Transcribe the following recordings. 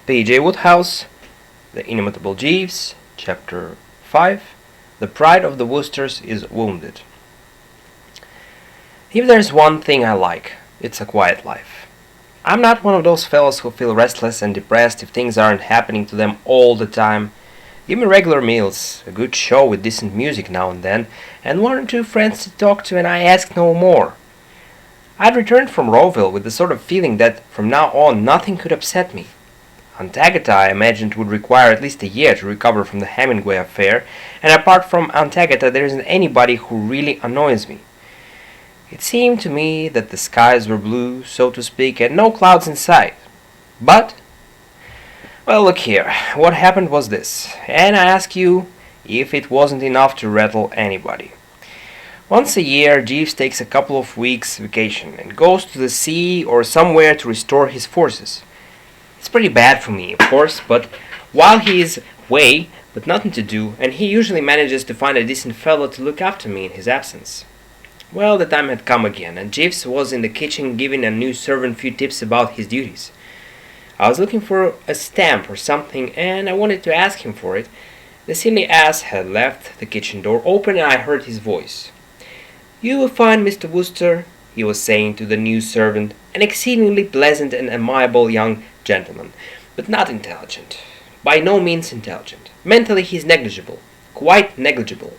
P.G.Wodehouse, The Inimitable Jeeves, Chapter 5. The pride of the Woosters is wounded. If there's one thing I like, it's a quiet life. I'm not one of those fellows who feel restless and depressed if things aren't happening to them all the time. Give me regular meals, a good show with decent music now and then, and one or two friends to talk to, and I ask no more. I'd returned from Rowville with the sort of feeling that from now on nothing could upset me. Aunt Agatha, I imagined, would require at least a year to recover from the Hemingway affair, and apart from Aunt Agatha there isn't anybody who really annoys me. It seemed to me that the skies were blue, so to speak, and no clouds in sight. But, well, look here, what happened was this, and I ask you if it wasn't enough to rattle anybody. Once a year, Jeeves takes a couple of weeks vacation and goes to the sea or somewhere to restore his forces. It's pretty bad for me, of course, but while he is away with nothing to do, and he usually manages to find a decent fellow to look after me in his absence. Well, the time had come again, and Jeeves was in the kitchen giving a new servant few tips about his duties. I was looking for a stamp or something, and I wanted to ask him for it. The silly ass had left the kitchen door open, and I heard his voice. "You will find Mr. Wooster," he was saying to the new servant, "an exceedingly pleasant and amiable young gentleman, but not intelligent. By no means intelligent. Mentally he's negligible. Quite negligible."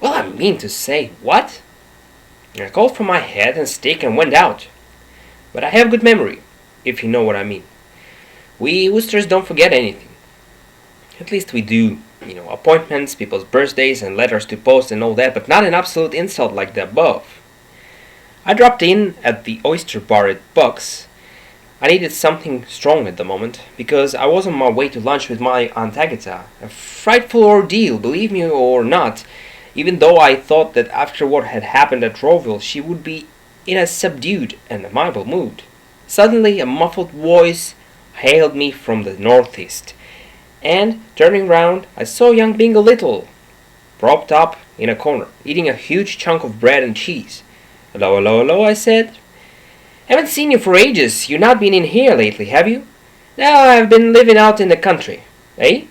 Well, I mean to say, what? I called for my hat and stick and went out. But I have good memory, if you know what I mean. We Woosters don't forget anything. At least we do, appointments, people's birthdays and letters to post and all that, but not an absolute insult like the above. I dropped in at the oyster bar at Buck's. I needed something strong at the moment, because I was on my way to lunch with my Aunt Agatha. A frightful ordeal, believe me or not, even though I thought that after what had happened at Rowville she would be in a subdued and amiable mood. Suddenly a muffled voice hailed me from the northeast, and, turning round, I saw young Bingo Little, propped up in a corner, eating a huge chunk of bread and cheese. "Hello, hello, hello," I said. "Haven't seen you for ages. You've not been in here lately, have you?" "No, I've been living out in the country." "Eh?"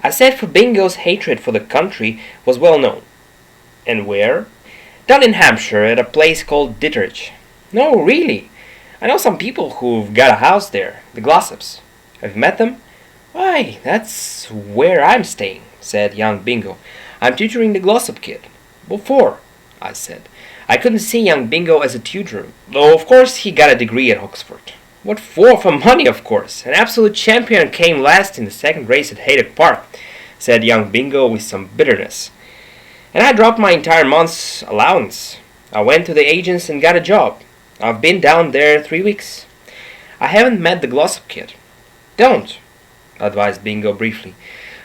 I said, for Bingo's hatred for the country was well known. "And where?" "Down in Hampshire, at a place called Ditteridge." "No, really? I know some people who've got a house there, the Glossops. Have you met them?" "Why, that's where I'm staying," said young Bingo. "I'm tutoring the Glossop kid." "What for?" I said. I couldn't see young Bingo as a tutor, though of course he got a degree at Oxford. "What for? For money, of course. An absolute champion came last in the second race at Haydock Park," said young Bingo with some bitterness. "And I dropped my entire month's allowance. I went to the agents and got a job. I've been down there 3 weeks. I haven't met the Glossop kid." "Don't," advised Bingo briefly.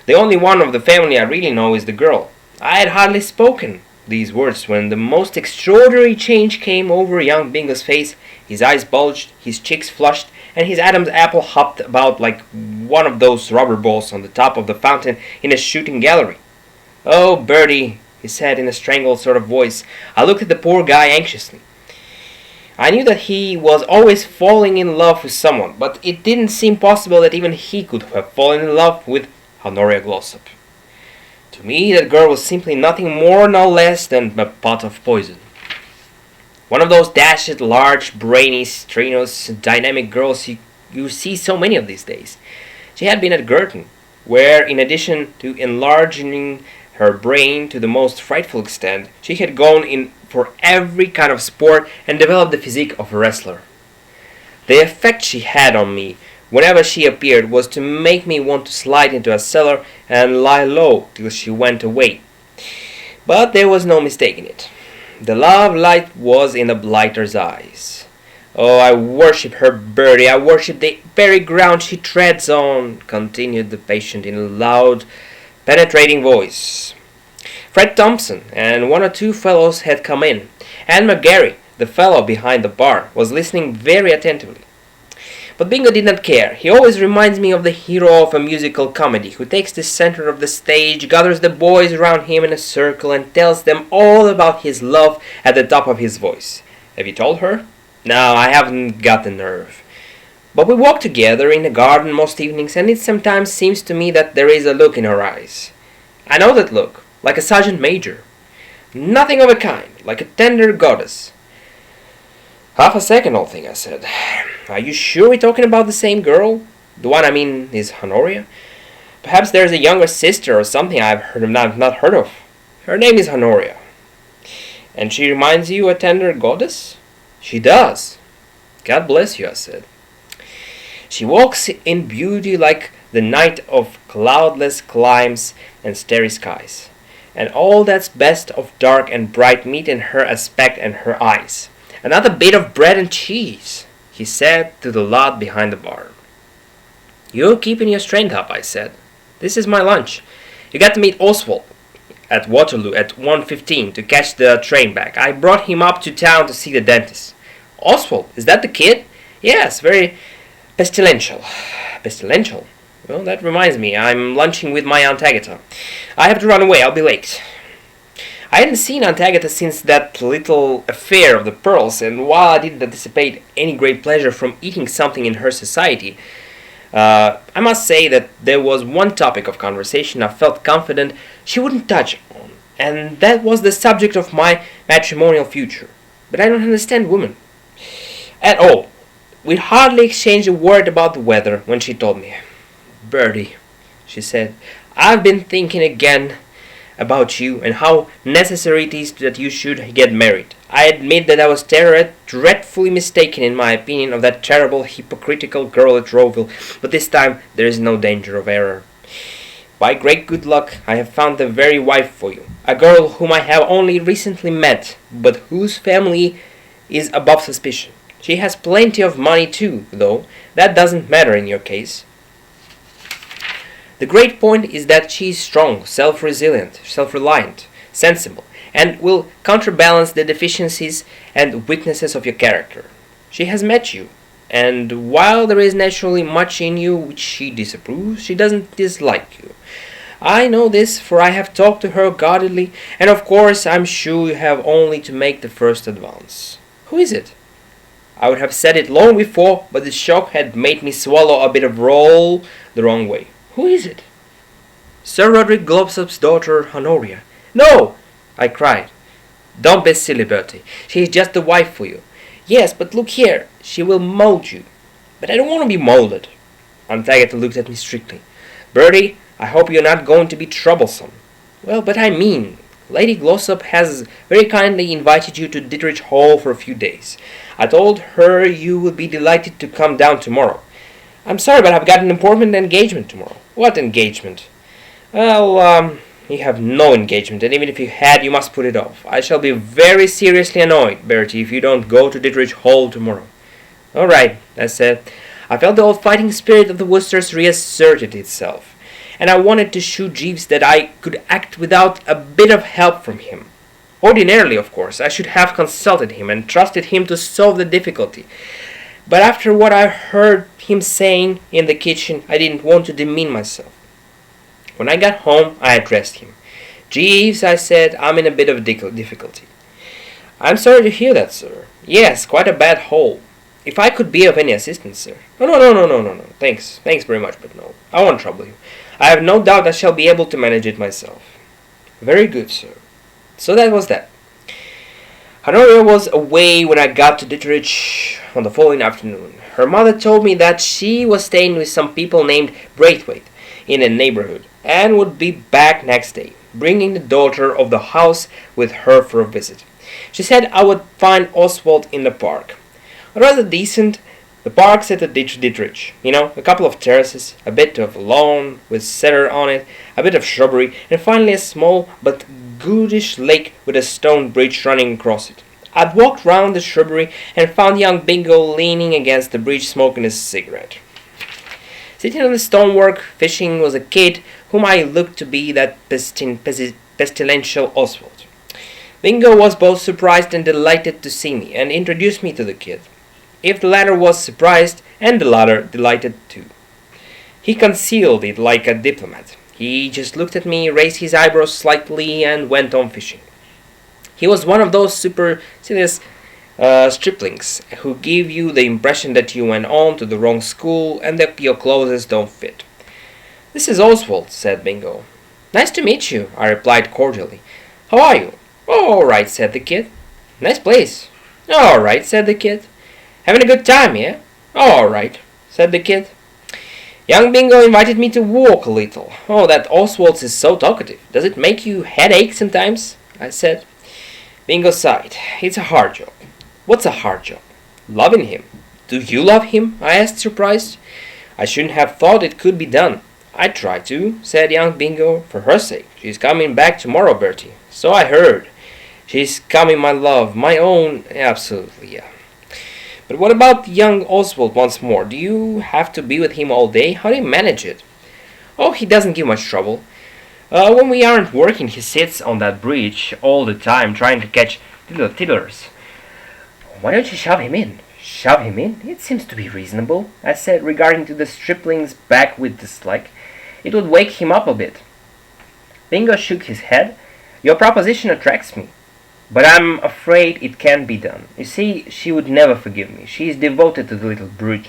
"The only one of the family I really know is the girl." I had hardly spoken these words when the most extraordinary change came over young Bingo's face. His eyes bulged, his cheeks flushed, and his Adam's apple hopped about like one of those rubber balls on the top of the fountain in a shooting gallery. "Oh, Bertie," he said in a strangled sort of voice. I looked at the poor guy anxiously. I knew that he was always falling in love with someone, but it didn't seem possible that even he could have fallen in love with Honoria Glossop. To me, that girl was simply nothing more nor less than a pot of poison. One of those dashed, large, brainy, strenuous, dynamic girls you see so many of these days. She had been at Girton, where, in addition to enlarging her brain to the most frightful extent, she had gone in for every kind of sport and developed the physique of a wrestler. The effect she had on me whenever she appeared was to make me want to slide into a cellar and lie low till she went away. But there was no mistaking it. The love light was in the blighter's eyes. "Oh, I worship her, Bertie. I worship the very ground she treads on," continued the patient in a loud, penetrating voice. Fred Thompson and one or two fellows had come in, and McGarry, the fellow behind the bar, was listening very attentively. But Bingo did not care. He always reminds me of the hero of a musical comedy, who takes the center of the stage, gathers the boys around him in a circle, and tells them all about his love at the top of his voice. "Have you told her?" "No, I haven't got the nerve." But we walk together in the garden most evenings, and it sometimes seems to me that there is a look in her eyes. I know that look, like a sergeant major. Nothing of a kind, like a tender goddess. Half a second, old thing, I said. Are you sure we're talking about the same girl? The one I mean is Honoria? Perhaps there's a younger sister or something I've not heard of. Her name is Honoria. And she reminds you a tender goddess? She does. God bless you, I said. She walks in beauty like the night of cloudless climes and starry skies, and all that's best of dark and bright meet in her aspect and her eyes. Another bit of bread and cheese, he said to the lot behind the bar. You're keeping your strength up, I said. This is my lunch. You got to meet Oswald at Waterloo at 1:15 to catch the train back. I brought him up to town to see the dentist. Oswald, is that the kid? Yes, very pestilential. Pestilential? Well, that reminds me, I'm lunching with my Aunt Agatha. I have to run away, I'll be late. I hadn't seen Aunt Agatha since that little affair of the pearls, and while I didn't anticipate any great pleasure from eating something in her society, I must say that there was one topic of conversation I felt confident she wouldn't touch on, and that was the subject of my matrimonial future. But I don't understand women at all. We hardly exchanged a word about the weather when she told me. Bertie, she said, I've been thinking again about you and how necessary it is that you should get married. I admit that I was dreadfully mistaken in my opinion of that terrible hypocritical girl at Rowville, but this time there is no danger of error. By great good luck I have found the very wife for you, a girl whom I have only recently met, but whose family is above suspicion. She has plenty of money too, though that doesn't matter in your case. The great point is that she is strong, self-resilient, self-reliant, sensible, and will counterbalance the deficiencies and weaknesses of your character. She has met you, and while there is naturally much in you which she disapproves, she doesn't dislike you. I know this, for I have talked to her guardedly, and of course I'm sure you have only to make the first advance. Who is it? I would have said it long before, but the shock had made me swallow a bit of roll the wrong way. Who is it? Sir Roderick Glossop's daughter, Honoria. No! I cried. Don't be silly, Bertie. She is just the wife for you. Yes, but look here. She will mold you. But I don't want to be molded. Aunt Agatha looked at me strictly. Bertie, I hope you're not going to be troublesome. Well, but I mean, Lady Glossop has very kindly invited you to Ditteridge Hall for a few days. I told her you would be delighted to come down tomorrow. I'm sorry, but I've got an important engagement tomorrow. What engagement? Well, you have no engagement, and even if you had, you must put it off. I shall be very seriously annoyed, Bertie, if you don't go to Ditteridge Hall tomorrow. All right, I said. I felt the old fighting spirit of the Woosters reasserted itself, and I wanted to show Jeeves that I could act without a bit of help from him. Ordinarily, of course, I should have consulted him and trusted him to solve the difficulty. But after what I heard him saying in the kitchen, I didn't want to demean myself. When I got home, I addressed him. Jeeves, I said, I'm in a bit of difficulty. I'm sorry to hear that, sir. Yes, quite a bad hole. If I could be of any assistance, sir. No. Thanks very much, but no. I won't trouble you. I have no doubt I shall be able to manage it myself. Very good, sir. So that was that. Honoria was away when I got to Ditteridge on the following afternoon. Her mother told me that she was staying with some people named Braithwaite in the neighborhood, and would be back next day, bringing the daughter of the house with her for a visit. She said I would find Oswald in the park. Rather decent. The park's at the Ditteridge. You know, a couple of terraces, a bit of lawn with cedar on it, a bit of shrubbery, and finally a small but goodish lake with a stone bridge running across it. I'd walked round the shrubbery and found young Bingo leaning against the bridge smoking a cigarette. Sitting on the stonework, fishing, was a kid whom I looked to be that pestilential Oswald. Bingo was both surprised and delighted to see me, and introduced me to the kid. If the latter was surprised, and the latter delighted too. He concealed it like a diplomat. He just looked at me, raised his eyebrows slightly, and went on fishing. He was one of those supercilious striplings who give you the impression that you went on to the wrong school and that your clothes don't fit. This is Oswald, said Bingo. Nice to meet you, I replied cordially. How are you? Oh, all right, said the kid. Nice place. All right, said the kid. Having a good time, yeah? All right, said the kid. Young Bingo invited me to walk a little. Oh, that Oswald is so talkative. Does it make you headache sometimes? I said. Bingo sighed. It's a hard job. What's a hard job? Loving him. Do you love him? I asked, surprised. I shouldn't have thought it could be done. I try to, said young Bingo, for her sake. She's coming back tomorrow, Bertie. So I heard. She's coming, my love, my own. Absolutely, yeah. But what about young Oswald once more? Do you have to be with him all day? How do you manage it? Oh, he doesn't give much trouble. When we aren't working, he sits on that bridge all the time trying to catch little tittlers. Why don't you shove him in? Shove him in? It seems to be reasonable, I said, regarding to the stripling's back with dislike. It would wake him up a bit. Bingo shook his head. Your proposition attracts me, but I'm afraid it can't be done. You see, she would never forgive me. She is devoted to the little brute.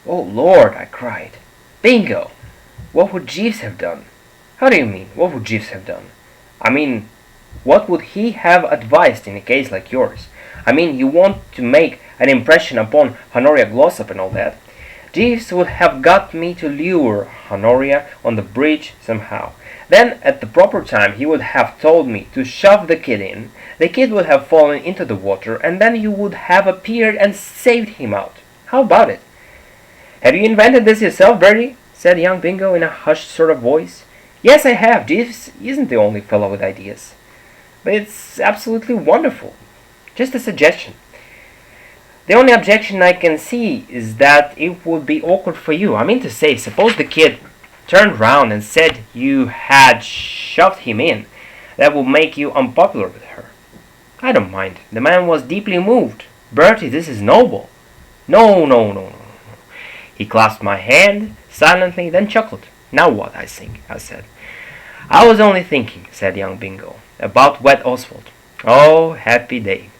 Oh, Lord, I cried. Bingo! What would Jeeves have done? How do you mean, what would Jeeves have done? I mean, what would he have advised in a case like yours? I mean, you want to make an impression upon Honoria Glossop and all that. Jeeves would have got me to lure Honoria on the bridge somehow. Then, at the proper time, he would have told me to shove the kid in. The kid would have fallen into the water, and then you would have appeared and saved him out. How about it? Have you invented this yourself, Bertie? Said young Bingo in a hushed sort of voice. Yes, I have. Jeeves isn't the only fellow with ideas. But it's absolutely wonderful. Just a suggestion. The only objection I can see is that it would be awkward for you. I mean to say, suppose the kid turned round and said you had shoved him in. That would make you unpopular with her. I don't mind. The man was deeply moved. Bertie, this is noble. No. He clasped my hand silently, then chuckled. Now what, I said. I was only thinking, said young Bingo, about wet Oswald. Oh, happy day.